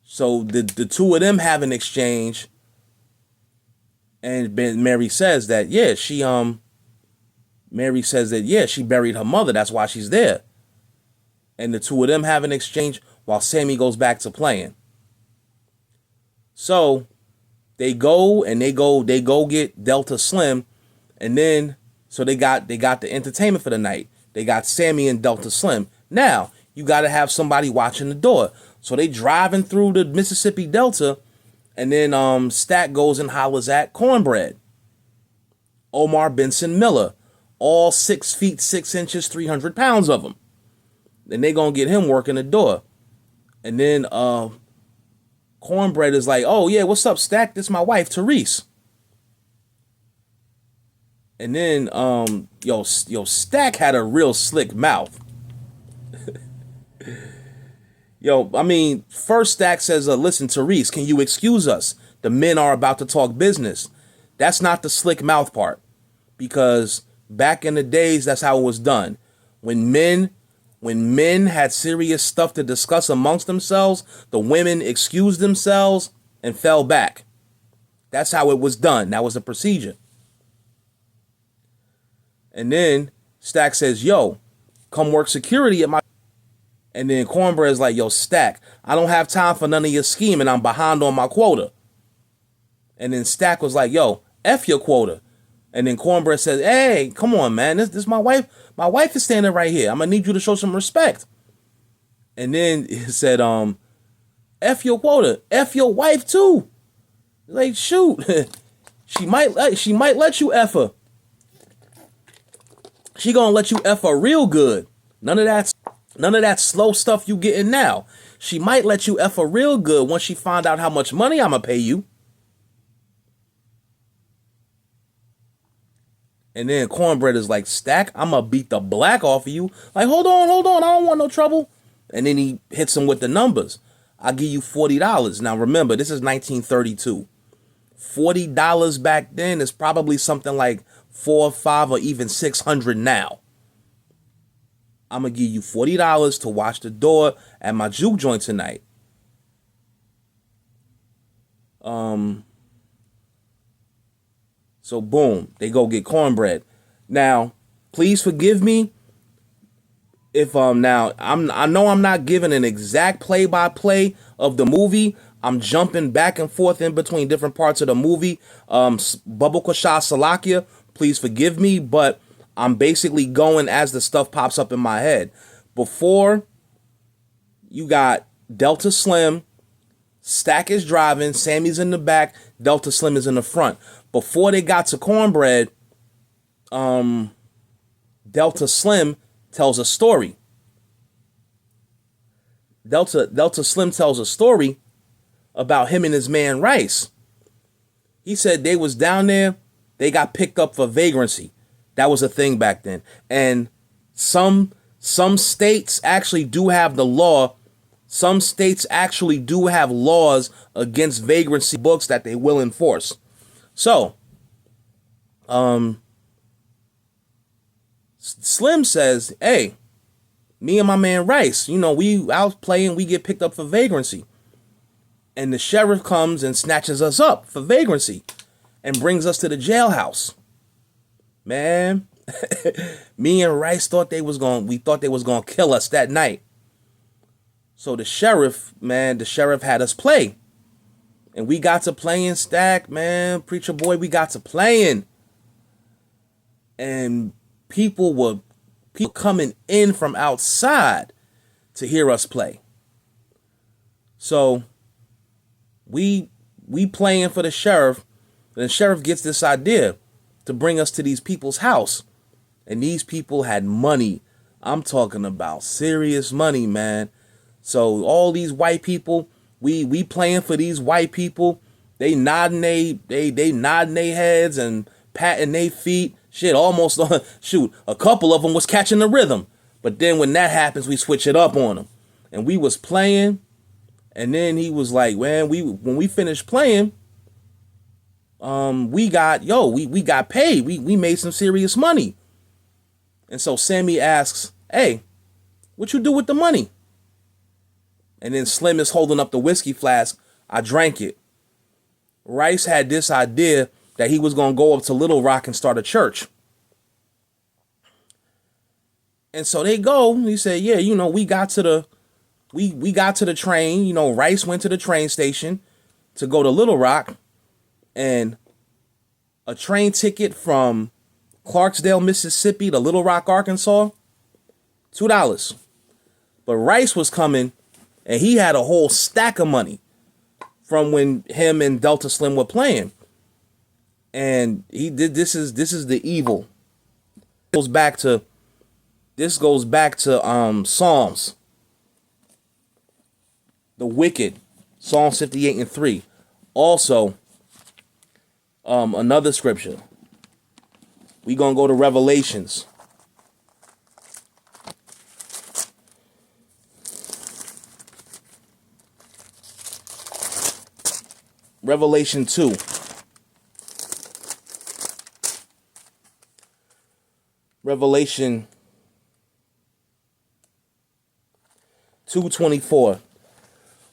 so the two of them have an exchange, and Mary says that, yeah, she buried her mother. That's why she's there. And the two of them have an exchange while Sammy goes back to playing. So they go get Delta Slim, and then so they got the entertainment for the night. They got Sammy and Delta Slim. Now you got to have somebody watching the door. So they driving through the Mississippi Delta, and then Stack goes and hollers at Cornbread, Omar Benson Miller, all 6 feet 6 inches, 300 pounds of them. And they gonna get him working the door. And then Cornbread is like, oh yeah, what's up, Stack? This is my wife, Therese. And then Stack had a real slick mouth. Yo, I mean, first Stack says, listen, Therese, can you excuse us? The men are about to talk business. That's not the slick mouth part. Because back in the days, that's how it was done. When men had serious stuff to discuss amongst themselves, the women excused themselves and fell back. That's how it was done. That was the procedure. And then Stack says, yo, come work security at my... And then Cornbread's like, yo, Stack, I don't have time for none of your scheming. I'm behind on my quota. And then Stack was like, yo, F your quota. And then Cornbread says, hey, come on, man. This is my wife. My wife is standing right here. I'm going to need you to show some respect. And then he said, F your quota. F your wife, too. Like, shoot. She might let you F her. She gonna let you F her real good. None of that slow stuff you getting now. She might let you F her real good once she find out how much money I'ma pay you. And then Cornbread is like, Stack, I'ma beat the black off of you. Like, hold on, I don't want no trouble. And then he hits him with the numbers. I'll give you $40. Now remember, this is 1932. $40 back then is probably something like $4 or $5 or even $600 now. I'm going to give you $40 to watch the door at my juke joint tonight. So boom, they go get Cornbread. Now, please forgive me if I know I'm not giving an exact play-by-play of the movie. I'm jumping back and forth in between different parts of the movie. Bubba Kashah Salakia, please forgive me, but I'm basically going as the stuff pops up in my head. Before, you got Delta Slim, Stack is driving, Sammy's in the back, Delta Slim is in the front. Before they got to Cornbread, Delta Slim tells a story. Delta Slim tells a story about him and his man Rice. He said they was down there, they got picked up for vagrancy. That was a thing back then. And some states actually do have the law. Some states actually do have laws against vagrancy books that they will enforce. So, Slim says, hey, me and my man Rice, we out playing, we get picked up for vagrancy. And the sheriff comes and snatches us up for vagrancy and brings us to the jailhouse. Man, me and Rice thought they was gonna kill us that night. So the sheriff had us play. And we got to playing, Stack, man, Preacher Boy, we got to playing. And people coming in from outside to hear us play. So we playing for the sheriff, and the sheriff gets this idea to bring us to these people's house. And these people had money. I'm talking about serious money, man. So all these white people, we playing for these white people. They nodding they nodding their heads and patting their feet. Shit, almost a couple of them was catching the rhythm. But then when that happens, we switch it up on them. And we was playing, and then he was like, man, when we finished playing, we got paid. We made some serious money. And so Sammy asks, hey, what you do with the money? And then Slim is holding up the whiskey flask. I drank it. Rice had this idea that he was going to go up to Little Rock and start a church. And so they go. He said, yeah, we got to the train. Rice went to the train station to go to Little Rock. And a train ticket from Clarksdale, Mississippi to Little Rock, Arkansas, $2. But Rice was coming, and he had a whole stack of money from when him and Delta Slim were playing. And he did this is the evil. This goes back to Psalms. The wicked. Psalms 58 and 3. Also, another scripture. We gonna go to Revelations. Revelation 2. Revelation 2:24.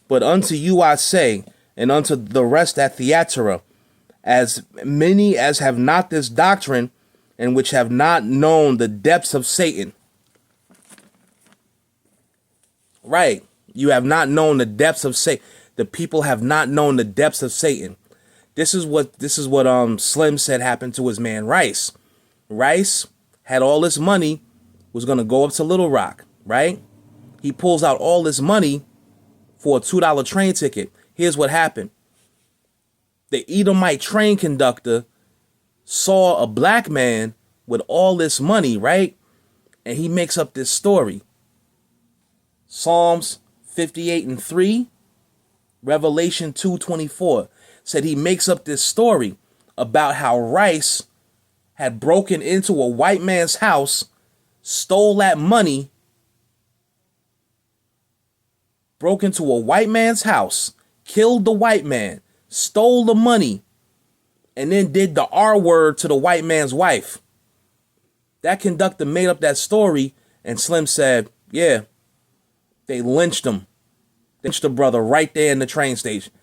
But unto you I say, and unto the rest at Thyatira, as many as have not this doctrine, and which have not known the depths of Satan. Right. You have not known the depths of Satan. The people have not known the depths of Satan. This is what Slim said happened to his man Rice. Rice had all this money, was going to go up to Little Rock, right? He pulls out all this money for a $2 train ticket. Here's what happened. The Edomite train conductor saw a black man with all this money, right? And he makes up this story. Psalms 58:3, Revelation 2:24 said he makes up this story about how Rice had broken into a white man's house, stole that money, broke into a white man's house, killed the white man, stole the money, and then did the R word to the white man's wife. That conductor made up that story, and Slim said, yeah, they lynched him. They lynched the brother right there in the train station.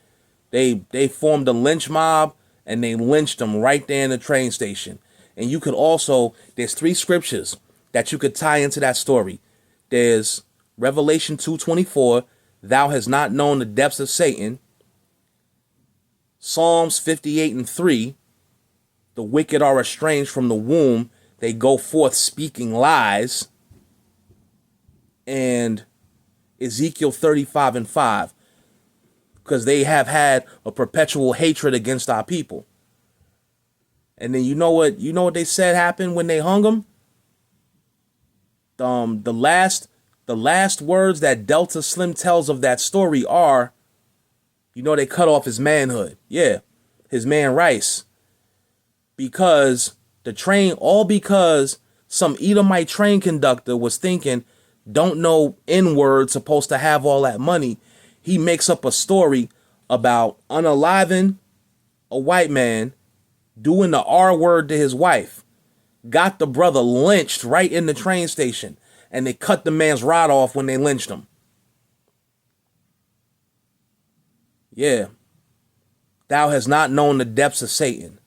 They formed a lynch mob, and they lynched him right there in the train station. And you could also, there's 3 scriptures that you could tie into that story. There's Revelation 2:24, thou hast not known the depths of Satan. Psalms 58:3, the wicked are estranged from the womb, they go forth speaking lies. And Ezekiel 35:5, because they have had a perpetual hatred against our people. And then you know what they said happened when they hung him? The last words that Delta Slim tells of that story are, they cut off his manhood. Yeah, his man Rice. Because because some Edomite train conductor was thinking, don't know N-word, supposed to have all that money. He makes up a story about unaliving a white man, doing the R word to his wife, got the brother lynched right in the train station, and they cut the man's rod off when they lynched him. Yeah. Thou hast not known the depths of Satan.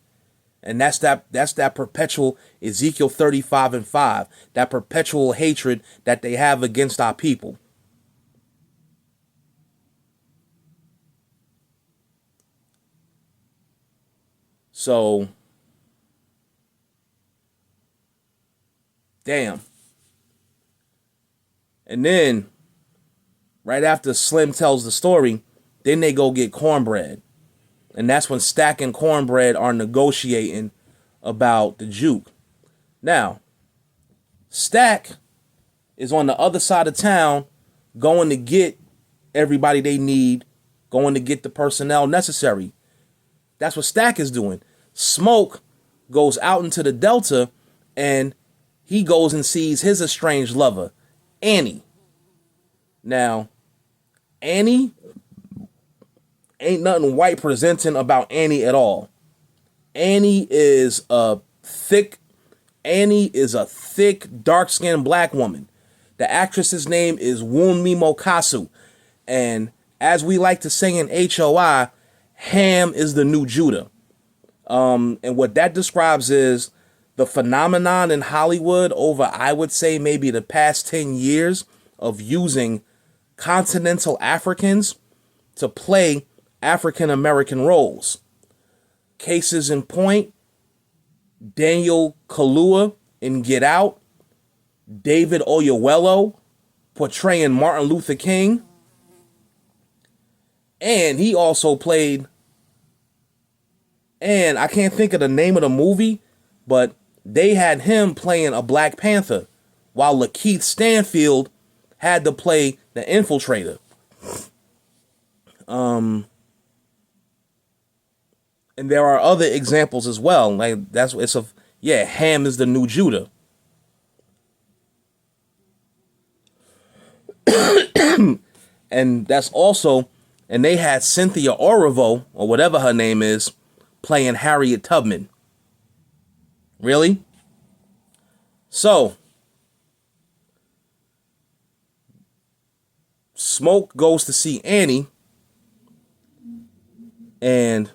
And that's that perpetual Ezekiel 35:5, that perpetual hatred that they have against our people. So, damn. And then, right after Slim tells the story, then they go get Cornbread. And that's when Stack and Cornbread are negotiating about the juke. Now, Stack is on the other side of town going to get everybody they need, going to get the personnel necessary. That's what Stack is doing. Smoke goes out into the Delta and he goes and sees his estranged lover, Annie. Now, Annie, ain't nothing white presenting about Annie at all. Annie is a thick, dark-skinned black woman. The actress's name is Wunmi Mokasu. And as we like to say in HOI, Ham is the new Judah. And what that describes is the phenomenon in Hollywood over, I would say, maybe the past 10 years of using continental Africans to play African American roles. Cases in point, Daniel Kaluuya in Get Out, David Oyelowo portraying Martin Luther King, and he also played, and I can't think of the name of the movie, but they had him playing a Black Panther, while Lakeith Stanfield had to play the Infiltrator. And there are other examples as well. Like Ham is the new Judah. And that's also And they had Cynthia Erivo, or whatever her name is, playing Harriet Tubman. Really? So, Smoke goes to see Annie, and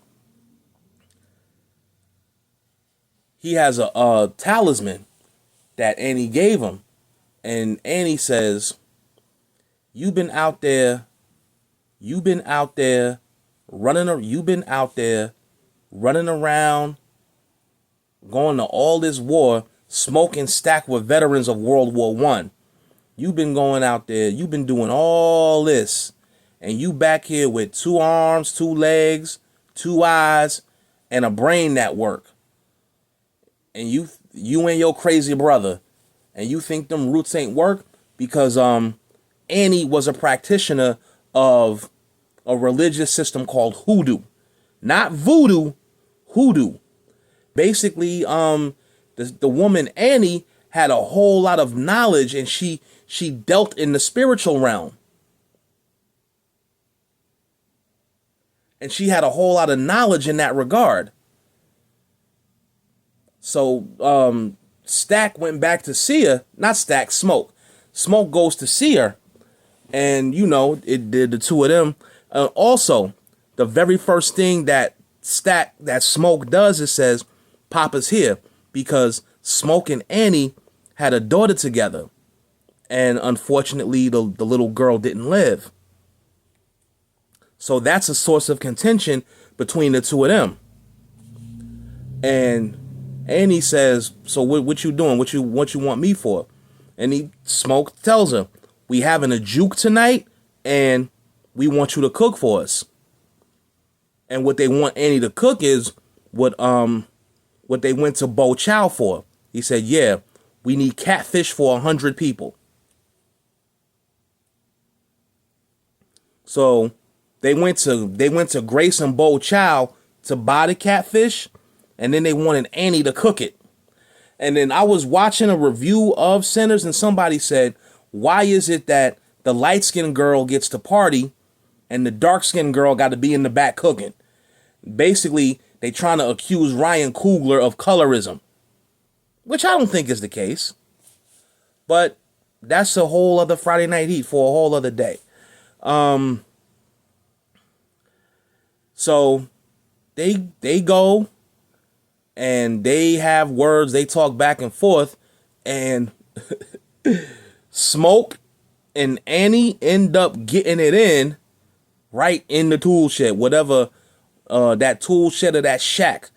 he has a talisman that Annie gave him. And Annie says, you've been out there running around, going to all this war, smoking stacked with veterans of World War I. You've been going out there, you've been doing all this, and you back here with 2 arms, 2 legs, 2 eyes, and a brain network. And you and your crazy brother, and you think them roots ain't work? Because Annie was a practitioner of a religious system called hoodoo. Not voodoo, hoodoo. Basically, the woman Annie had a whole lot of knowledge, and she dealt in the spiritual realm. And she had a whole lot of knowledge in that regard. So Stack went back to see her. Not Stack, Smoke. Smoke goes to see her. And, you know, it did the two of them. Also, the very first thing that Smoke does is says, Papa's here. Because Smoke and Annie had a daughter together. And unfortunately, the little girl didn't live. So that's a source of contention between the two of them. And Annie says, so what you doing? What you want me for? And Smoke tells her, we having a juke tonight, and we want you to cook for us. And what they want Annie to cook is what they went to Bo Chow for. He said, yeah, we need catfish for 100 people. So they went to Grace and Bo Chow to buy the catfish, and then they wanted Annie to cook it. And then I was watching a review of Sinners, and somebody said, why is it that the light-skinned girl gets to party and the dark-skinned girl got to be in the back cooking? Basically, they trying to accuse Ryan Coogler of colorism, which I don't think is the case. But that's a whole other Friday Night Heat for a whole other day. So they go and they have words, they talk back and forth, and Smoke and Annie end up getting it in right in the tool shed, whatever that tool shed or that shack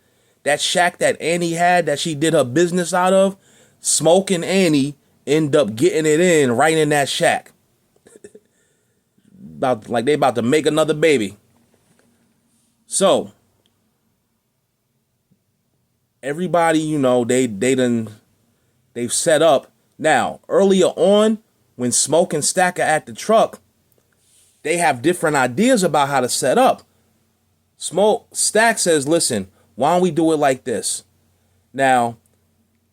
that Annie had that she did her business out of. Smoke and Annie end up getting it in right in that shack. Like they about to make another baby. So everybody, you know, they've set up. Now, earlier on, when Smoke and Stack are at the truck, they have different ideas about how to set up. Stack says, listen, why don't we do it like this? Now,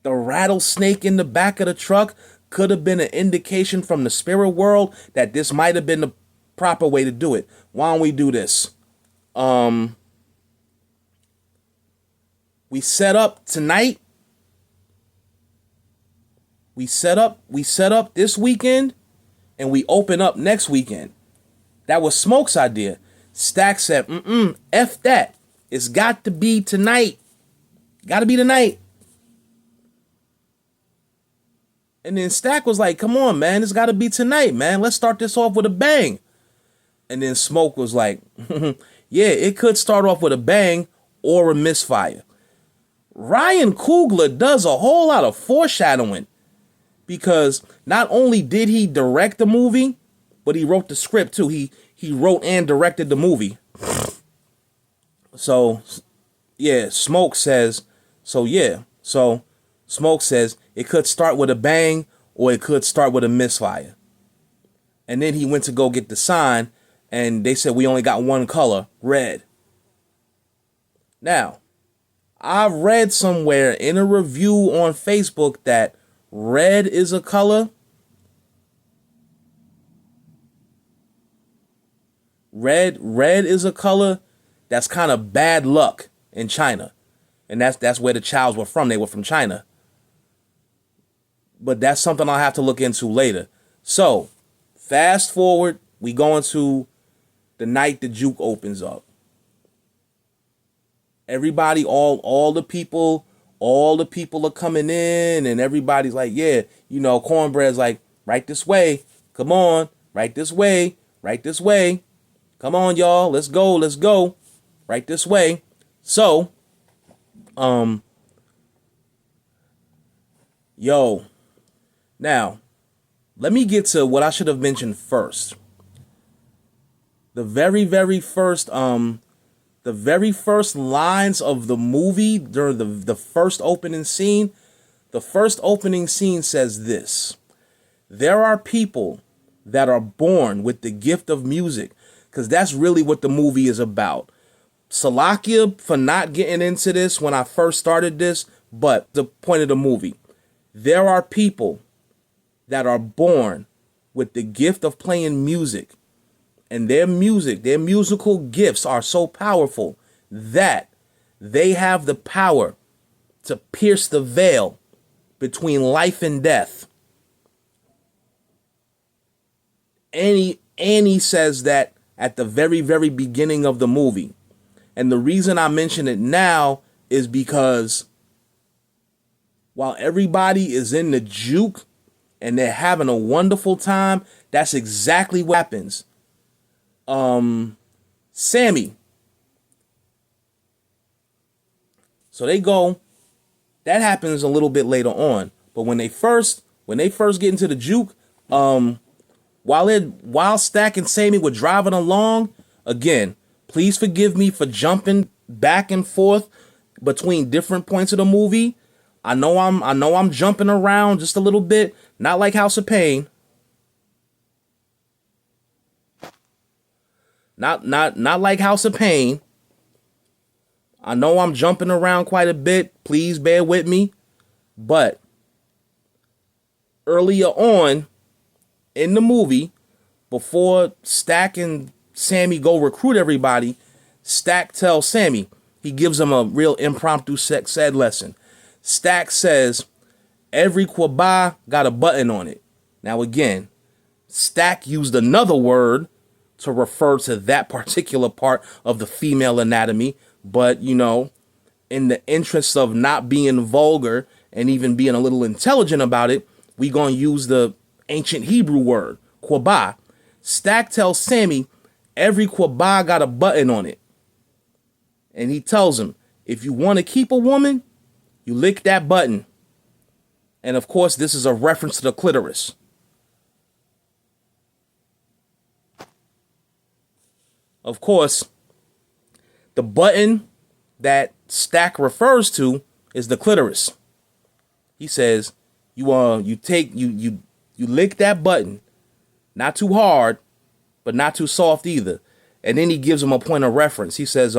the rattlesnake in the back of the truck could have been an indication from the spirit world that this might have been the proper way to do it. Why don't we do this? We set up tonight. We set up this weekend, and we open up next weekend. That was Smoke's idea. Stack said, F that. It's got to be tonight. Got to be tonight. And then Stack was like, come on, man. It's got to be tonight, man. Let's start this off with a bang. And then Smoke was like, yeah, it could start off with a bang or a misfire. Ryan Coogler does a whole lot of foreshadowing, because not only did he direct the movie, but he wrote the script too. He wrote and directed the movie. So, yeah, Smoke says Smoke says it could start with a bang or it could start with a misfire. And then he went to go get the sign, and they said we only got one color, red. Now, I read somewhere in a review on Facebook that red is a color Red is a color that's kind of bad luck in China. And that's where the Chows were from. They were from China. But that's something I'll have to look into later. So, fast forward, we go into the night the juke opens up. Everybody, all the people are coming in, and everybody's like, yeah, you know, Cornbread's like, right this way. Come on, right this way, right this way. Come on, y'all, let's go. Right this way. So, now, let me get to what I should have mentioned first. The very first lines of the movie during the first opening scene, says this: there are people that are born with the gift of music, because that's really what the movie is about. Salakia for not getting into this when I first started this, but the point of the movie, there are people that are born with the gift of playing music, and their musical gifts are so powerful that they have the power to pierce the veil between life and death. Annie says that at the very beginning of the movie. And the reason I mention it now is because while everybody is in the juke and they're having a wonderful time, that's exactly what happens. Sammy. So they go. That happens a little bit later on. But when they first get into the juke, while Stack and Sammy were driving along, again, please forgive me for jumping back and forth between different points of the movie. I know I'm jumping around just a little bit, not like House of Pain. Not like House of Pain. I know I'm jumping around quite a bit. Please bear with me. But earlier on in the movie, before Stack and Sammy go recruit everybody, Stack tells Sammy, he gives him a real impromptu sex ed lesson. Stack says, every kwaba got a button on it. Now again, Stack used another word to refer to that particular part of the female anatomy, but you know, in the interest of not being vulgar and even being a little intelligent about it, we gonna use the ancient Hebrew word, kwaba. Stack tells Sammy, every kwaba got a button on it. And he tells him, if you want to keep a woman, you lick that button. And of course, this is a reference to the clitoris. Of course, the button that Stack refers to is the clitoris. He says, you lick that button, not too hard, but not too soft either. And then he gives him a point of reference. He says,